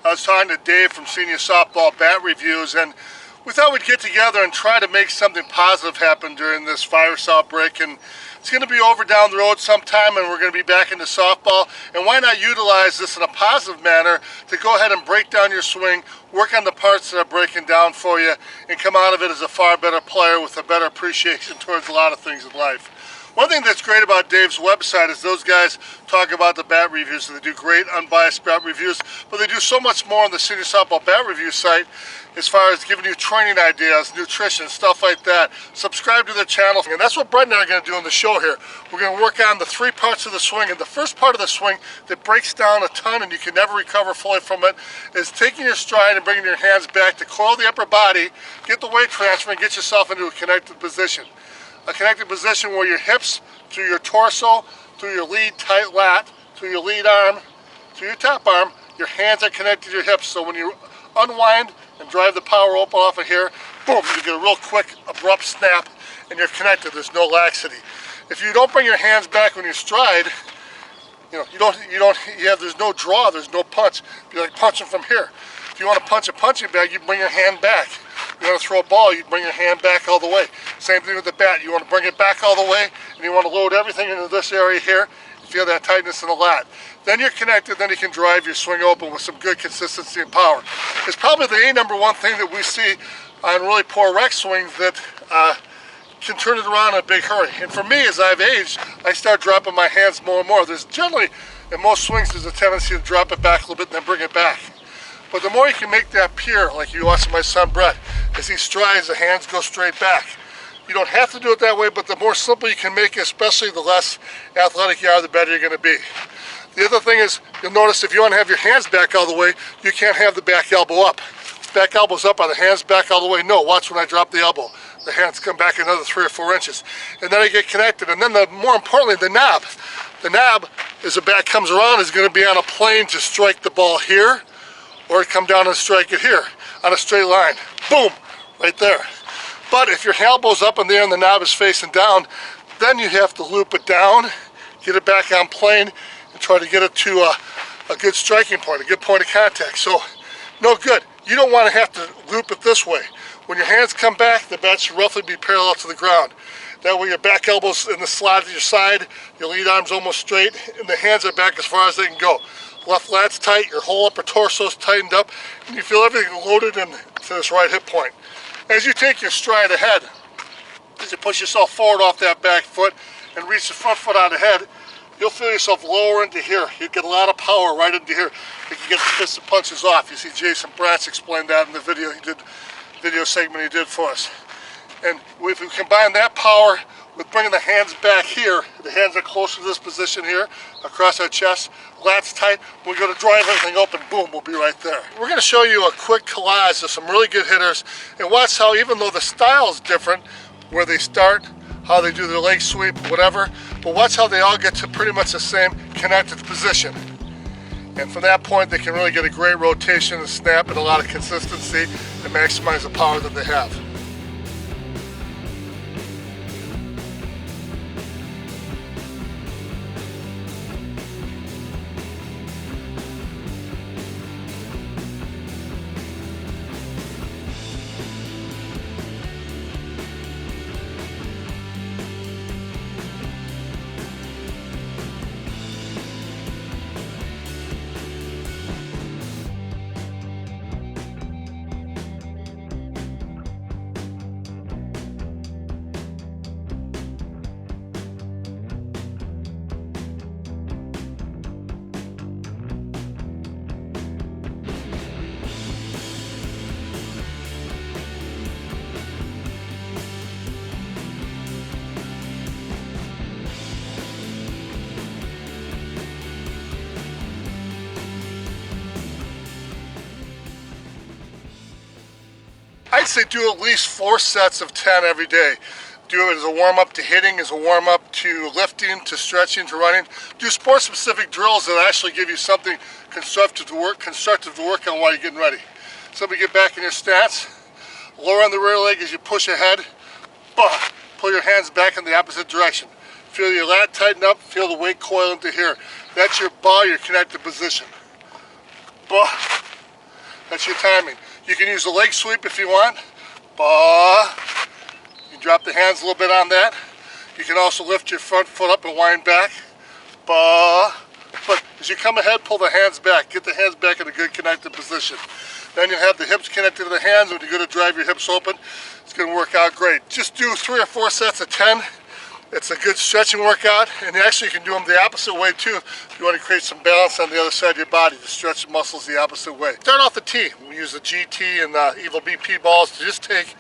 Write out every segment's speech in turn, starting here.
I was talking to Dave from Senior Softball Bat Reviews, and we thought we'd get together and try to make something positive happen during this virus outbreak. And it's going to be over down the road sometime, and we're going to be back into softball. And why not utilize this in a positive manner to go ahead and break down your swing, work on the parts that are breaking down for you, and come out of it as a far better player with a better appreciation towards a lot of things in life. One thing that's great about Dave's website is those guys talk about the bat reviews. They do great unbiased bat reviews, but they do so much more on the Senior Softball Bat Review site as far as giving you training ideas, nutrition, stuff like that. Subscribe to their channel, and that's what Brett and I are going to do on the show here. We're going to work on the three parts of the swing, and the first part of the swing that breaks down a ton and you can never recover fully from it is taking your stride and bringing your hands back to coil the upper body, get the weight transfer, and get yourself into a connected position. A connected position where your hips, through your torso, through your lead tight lat, through your lead arm, through your top arm, your hands are connected to your hips. So when you unwind and drive the power open off of here, boom, you get a real quick, abrupt snap, and you're connected. There's no laxity. If you don't bring your hands back when you stride, there's no draw, there's no punch. You're like punching from here. If you want to punch a punching bag, you bring your hand back. You want to throw a ball, you bring your hand back all the way. Same thing with the bat. You want to bring it back all the way, and you want to load everything into this area here. You feel that tightness in the lat. Then you're connected, then you can drive your swing open with some good consistency and power. It's probably the number one thing that we see on really poor rec swings that can turn it around in a big hurry. And for me, as I've aged, I start dropping my hands more and more. There's generally, in most swings, there's a tendency to drop it back a little bit and then bring it back. But the more you can make that pure, like you watch my son Brett, as he strides, the hands go straight back. You don't have to do it that way, but the more simple you can make it, especially the less athletic you are, the better you're going to be. The other thing is, you'll notice if you want to have your hands back all the way, you can't have the back elbow up. Back elbow's up, are the hands back all the way? No, watch when I drop the elbow. The hands come back another 3 or 4 inches. And then I get connected. And then more importantly, the knob. The knob, as the bat comes around, is going to be on a plane to strike the ball here, or come down and strike it here on a straight line. Boom, right there. But if your elbow's up in there and the knob is facing down, then you have to loop it down, get it back on plane, and try to get it to a good striking point, a good point of contact. So, no good. You don't want to have to loop it this way. When your hands come back, the bat should roughly be parallel to the ground. That way your back elbow's in the slot at your side, your lead arm's almost straight, and the hands are back as far as they can go. Left lat's tight, your whole upper torso's tightened up, and you feel everything loaded into this right hip point. As you take your stride ahead, as you push yourself forward off that back foot and reach the front foot out ahead, you'll feel yourself lower into here. You get a lot of power right into here. You can get the fists and punches off. You see Jason Bratz explained that in the video segment he did for us. And if we combine that power with bringing the hands back here, the hands are closer to this position here, across our chest, lat's tight, we're going to drive everything open, boom, we'll be right there. We're going to show you a quick collage of some really good hitters, and watch how, even though the style is different, where they start, how they do their leg sweep, whatever, but watch how they all get to pretty much the same connected position. And from that point, they can really get a great rotation and snap and a lot of consistency and maximize the power that they have. I'd say do at least 4 sets of 10 every day. Do it as a warm-up to hitting, as a warm-up to lifting, to stretching, to running. Do sport-specific drills that actually give you something constructive to work on while you're getting ready. So we get back in your stance, lower on the rear leg as you push ahead, pull your hands back in the opposite direction. Feel your lat tighten up, feel the weight coil into here. That's your ball, your connected position. That's your timing. You can use a leg sweep if you want. Bah. You drop the hands a little bit on that. You can also lift your front foot up and wind back. Bah. But as you come ahead, pull the hands back. Get the hands back in a good connected position. Then you'll have the hips connected to the hands. When you're going to drive your hips open, it's going to work out great. Just do 3 or 4 sets of 10. It's a good stretching workout, and actually you can do them the opposite way too if you want to create some balance on the other side of your body to stretch the muscles the opposite way. Start off the tee. We use the GT and the Evil BP balls to just take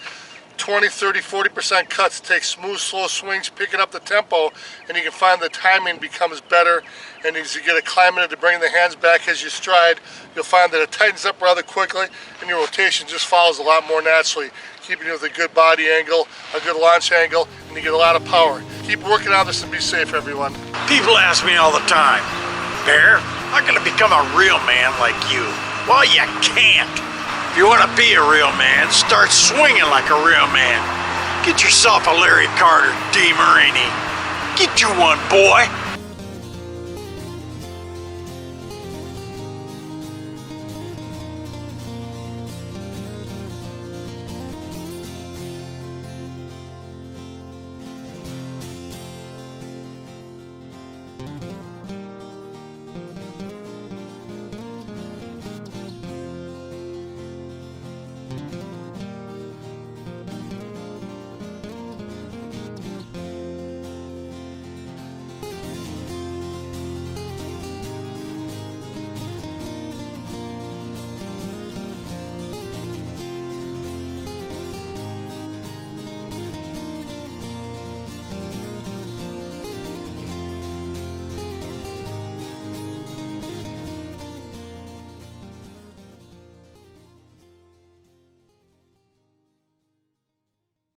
20, 30, 40% cuts. Take smooth, slow swings, picking up the tempo, and you can find the timing becomes better. And as you get a climb in it to bring the hands back as you stride, you'll find that it tightens up rather quickly, and your rotation just follows a lot more naturally, keeping you with a good body angle, a good launch angle, and you get a lot of power. Keep working on this and be safe, everyone. People ask me all the time, Bear, I'm gonna become a real man like you. Well, you can't. If you want to be a real man, start swinging like a real man. Get yourself a Larry Carter DeMarini. Get you one, boy.